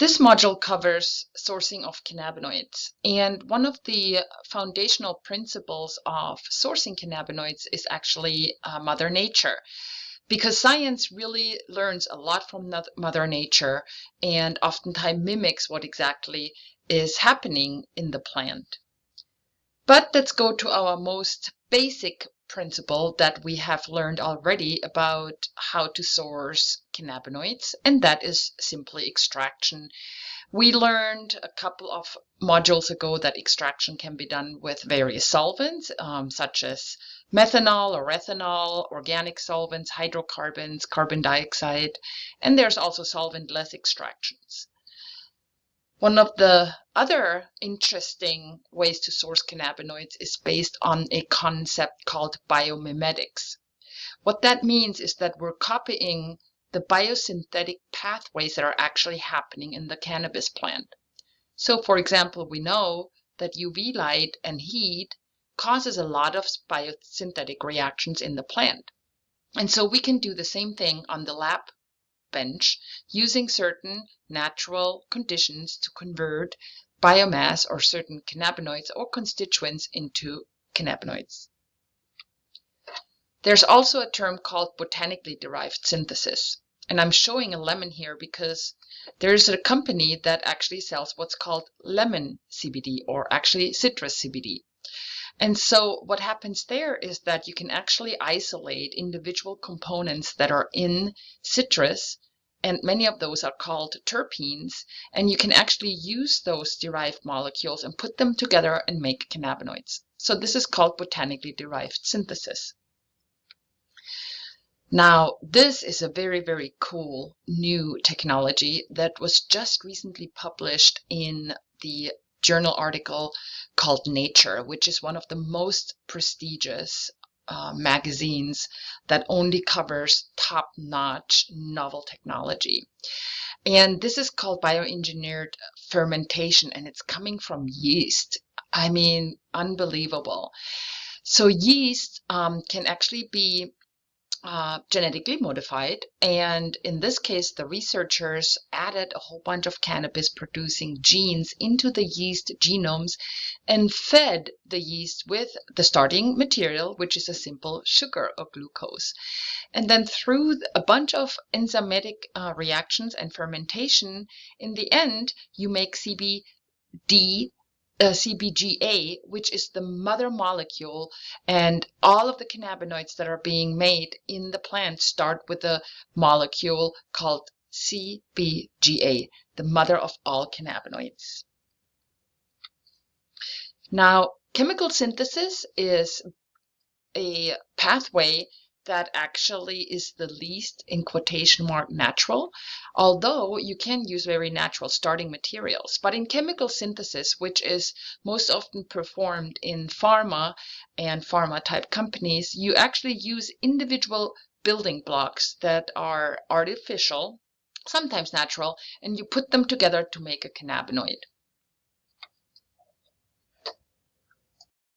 This module covers sourcing of cannabinoids, and one of the foundational principles of sourcing cannabinoids is actually Mother Nature, because science really learns a lot from Mother Nature and oftentimes mimics what exactly is happening in the plant. But let's go to our most basic principle that we have learned already about how to source cannabinoids, and that is simply extraction. We learned a couple of modules ago that extraction can be done with various solvents, such as methanol or ethanol, organic solvents, hydrocarbons, carbon dioxide, and there's also solventless extractions. One of the other interesting ways to source cannabinoids is based on a concept called biomimetics. What that means is that we're copying the biosynthetic pathways that are actually happening in the cannabis plant. So, for example, we know that UV light and heat causes a lot of biosynthetic reactions in the plant. And so we can do the same thing on the lab bench using certain natural conditions to convert biomass or certain cannabinoids or constituents into cannabinoids. There's also a term called botanically derived synthesis. And I'm showing a lemon here because there's a company that actually sells what's called lemon CBD, or actually citrus CBD. And so what happens there is that you can actually isolate individual components that are in citrus, and many of those are called terpenes, and you can actually use those derived molecules and put them together and make cannabinoids. So this is called botanically derived synthesis. Now, this is a very, very cool new technology that was just recently published in the journal article called Nature, which is one of the most prestigious magazines that only covers top-notch novel technology. And this is called bioengineered fermentation, and it's coming from yeast. I mean, unbelievable. So yeast can actually be genetically modified, and in this case the researchers added a whole bunch of cannabis producing genes into the yeast genomes and fed the yeast with the starting material, which is a simple sugar or glucose. And then through a bunch of enzymatic reactions and fermentation, in the end you make CBGA, which is the mother molecule, and all of the cannabinoids that are being made in the plant start with a molecule called CBGA, the mother of all cannabinoids. Now, chemical synthesis is a pathway that actually is the least, in quotation mark, natural, although you can use very natural starting materials. But in chemical synthesis, which is most often performed in pharma and pharma type companies, you actually use individual building blocks that are artificial, sometimes natural, and you put them together to make a cannabinoid.